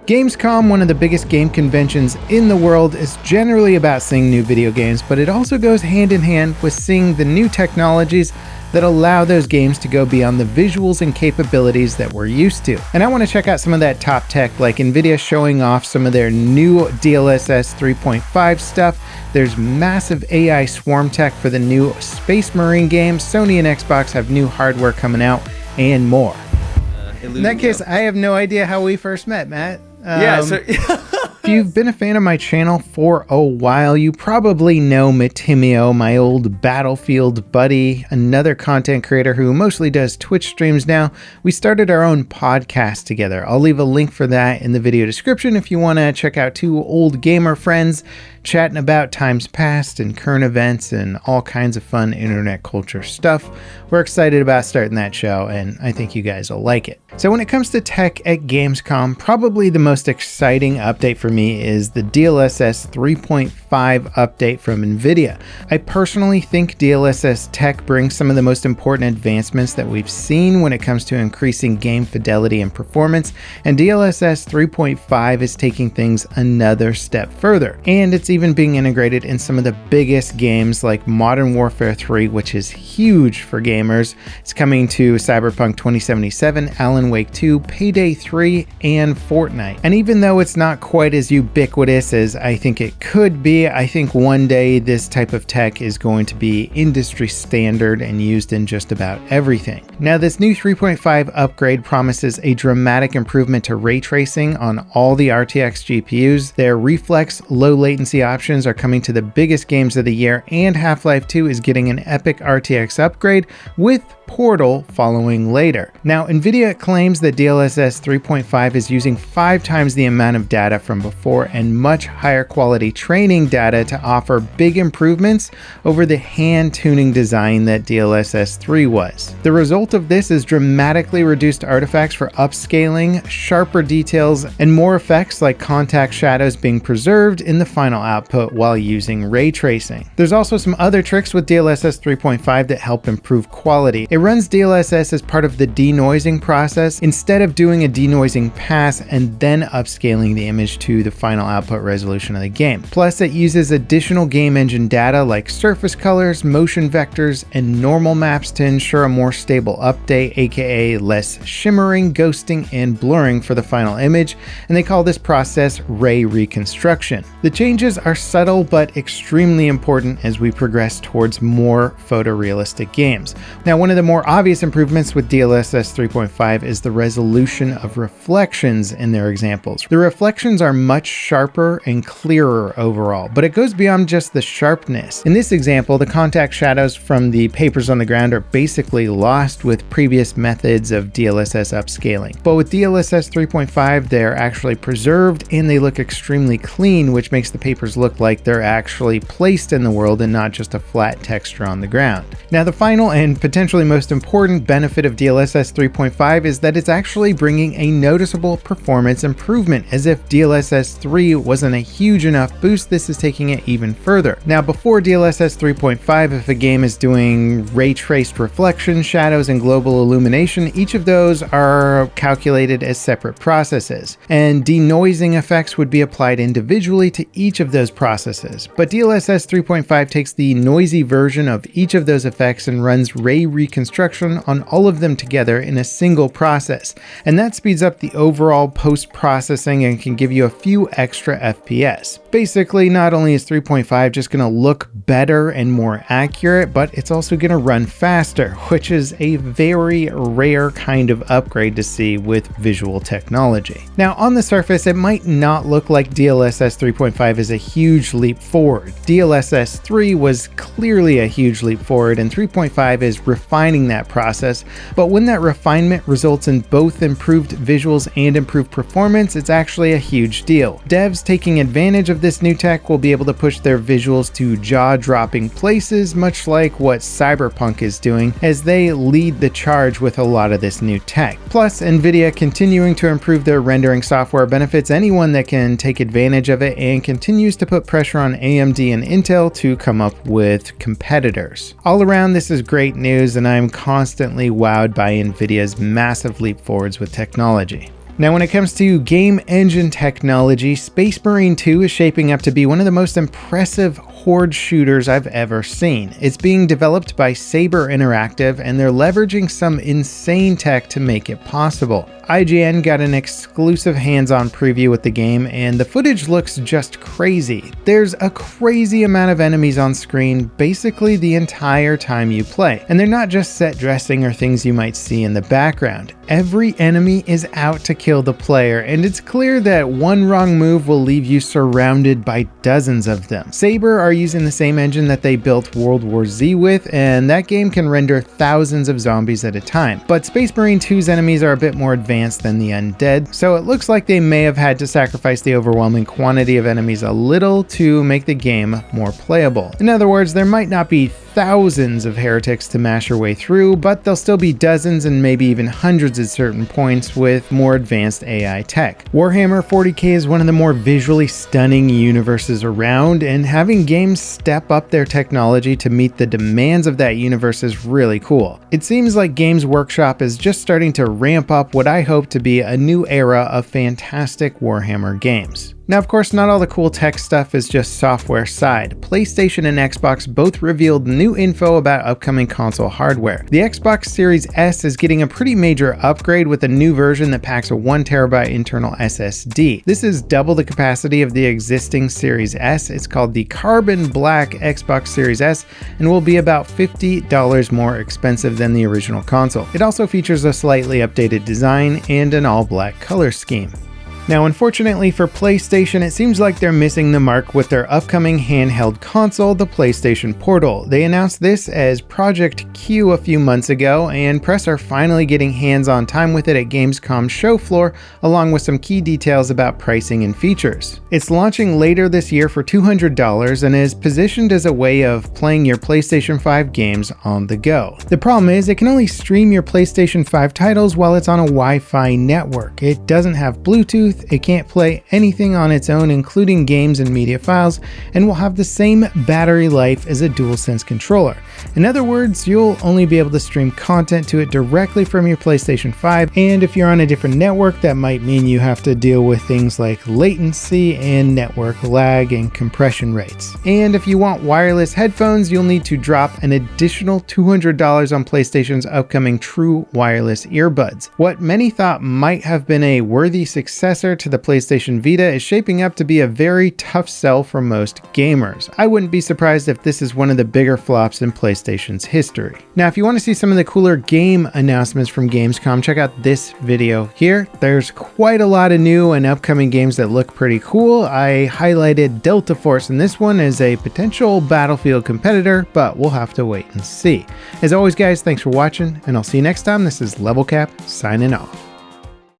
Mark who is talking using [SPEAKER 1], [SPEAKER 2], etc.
[SPEAKER 1] Gamescom, one of the biggest game conventions in the world, is generally about seeing new video games, but it also goes hand in hand with seeing the new technologies that allow those games to go beyond the visuals and capabilities that we're used to. And I want to check out some of that top tech, like Nvidia showing off some of their new DLSS 3.5 stuff. There's massive AI swarm tech for the new Space Marine game. Sony and Xbox have new hardware coming out, and more. In that case, I have no idea how we first met, Matt. If you've been a fan of my channel for a while, you probably know Matimio, my old Battlefield buddy, another content creator who mostly does Twitch streams now. We started our own podcast together. I'll leave a link for that in the video description if you want to check out two old gamer friends chatting about times past and current events and all kinds of fun internet culture stuff. We're excited about starting that show, and I think you guys will like it. So when it comes to tech at Gamescom, probably the most exciting update for me is the DLSS 3.5 update from Nvidia. I personally think DLSS tech brings some of the most important advancements that we've seen when it comes to increasing game fidelity and performance, and DLSS 3.5 is taking things another step further. And it's even being integrated in some of the biggest games like Modern Warfare 3, which is huge for gamers. It's coming to Cyberpunk 2077, Alan Wake 2, Payday 3, and Fortnite. And even though it's not quite as ubiquitous as I think it could be, I think one day this type of tech is going to be industry standard and used in just about everything. Now, this new 3.5 upgrade promises a dramatic improvement to ray tracing on all the RTX GPUs. Their reflex low latency options are coming to the biggest games of the year, and Half-Life 2 is getting an epic RTX upgrade, with Portal following later. Now, Nvidia claims that DLSS 3.5 is using 5 times the amount of data from before and much higher quality training data to offer big improvements over the hand-tuning design that DLSS 3 was. The result of this is dramatically reduced artifacts for upscaling, sharper details, and more effects like contact shadows being preserved in the final output while using ray tracing. There's also some other tricks with DLSS 3.5 that help improve quality. It runs DLSS as part of the denoising process instead of doing a denoising pass and then upscaling the image to the final output resolution of the game. Plus, it uses additional game engine data like surface colors, motion vectors, and normal maps to ensure a more stable update, aka less shimmering, ghosting, and blurring for the final image, and they call this process ray reconstruction. The changes are subtle but extremely important as we progress towards more photorealistic games. Now, one of the more obvious improvements with DLSS 3.5 is the resolution of reflections in their examples. The reflections are much sharper and clearer overall, but it goes beyond just the sharpness. In this example, the contact shadows from the papers on the ground are basically lost with previous methods of DLSS upscaling. But with DLSS 3.5, they're actually preserved and they look extremely clean, which makes the papers look like they're actually placed in the world and not just a flat texture on the ground. Now, the final and potentially most important benefit of DLSS 3.5 is that it's actually bringing a noticeable performance improvement. As if DLSS 3 wasn't a huge enough boost, this is taking it even further. Now, before DLSS 3.5, if a game is doing ray traced reflection, shadows, and global illumination, each of those are calculated as separate processes, and denoising effects would be applied individually to each of those processes. But DLSS 3.5 takes the noisy version of each of those effects and runs ray reconstruction on all of them together in a single process, and that speeds up the overall post-processing and can give you a few extra FPS. Basically, not only is 3.5 just going to look better and more accurate, but it's also going to run faster, which is a very rare kind of upgrade to see with visual technology. Now, on the surface, it might not look like DLSS 3.5 is a huge leap forward. DLSS 3 was clearly a huge leap forward, and 3.5 is refining that process, but when that refinement results in both improved visuals and improved performance, it's actually a huge deal. Devs taking advantage of this new tech will be able to push their visuals to jaw-dropping places, much like what Cyberpunk is doing, as they lead the charge with a lot of this new tech. Plus, Nvidia continuing to improve their rendering software benefits anyone that can take advantage of it and continues to put pressure on AMD and Intel to come up with competitors. All around, this is great news, and I'm constantly wowed by Nvidia's massive leap forwards with technology. Now, when it comes to game engine technology, Space Marine 2 is shaping up to be one of the most impressive Horde shooters I've ever seen. It's being developed by Saber Interactive, and they're leveraging some insane tech to make it possible. IGN got an exclusive hands-on preview with the game, and the footage looks just crazy. There's a crazy amount of enemies on screen basically the entire time you play, and they're not just set dressing or things you might see in the background. Every enemy is out to kill the player, and it's clear that one wrong move will leave you surrounded by dozens of them. Saber are using the same engine that they built World War Z with, and that game can render thousands of zombies at a time. But Space Marine 2's enemies are a bit more advanced than the undead, so it looks like they may have had to sacrifice the overwhelming quantity of enemies a little to make the game more playable. In other words, there might not be thousands of heretics to mash your way through, but there'll still be dozens and maybe even hundreds at certain points with more advanced AI tech. Warhammer 40k is one of the more visually stunning universes around, and having games step up their technology to meet the demands of that universe is really cool. It seems like Games Workshop is just starting to ramp up what I hope to be a new era of fantastic Warhammer games. Now, of course, not all the cool tech stuff is just software side. PlayStation and Xbox both revealed new info about upcoming console hardware. The Xbox Series S is getting a pretty major upgrade with a new version that packs a 1TB internal SSD. This is double the capacity of the existing Series S. It's called the Carbon Black Xbox Series S and will be about $50 more expensive than the original console. It also features a slightly updated design and an all-black color scheme. Now, unfortunately for PlayStation, it seems like they're missing the mark with their upcoming handheld console, the PlayStation Portal. They announced this as Project Q a few months ago, and press are finally getting hands-on time with it at Gamescom's show floor, along with some key details about pricing and features. It's launching later this year for $200 and is positioned as a way of playing your PlayStation 5 games on the go. The problem is it can only stream your PlayStation 5 titles while it's on a Wi-Fi network. It doesn't have Bluetooth, it can't play anything on its own, including games and media files, and will have the same battery life as a DualSense controller. In other words, you'll only be able to stream content to it directly from your PlayStation 5, and if you're on a different network, that might mean you have to deal with things like latency and network lag and compression rates. And if you want wireless headphones, you'll need to drop an additional $200 on PlayStation's upcoming true wireless earbuds. What many thought might have been a worthy successor to the PlayStation Vita is shaping up to be a very tough sell for most gamers. I wouldn't be surprised if this is one of the bigger flops in PlayStation's history. Now, if you want to see some of the cooler game announcements from Gamescom, check out this video here. There's quite a lot of new and upcoming games that look pretty cool. I highlighted Delta Force, and this one is a potential Battlefield competitor, but we'll have to wait and see. As always, guys, thanks for watching, and I'll see you next time. This is Level Cap signing off.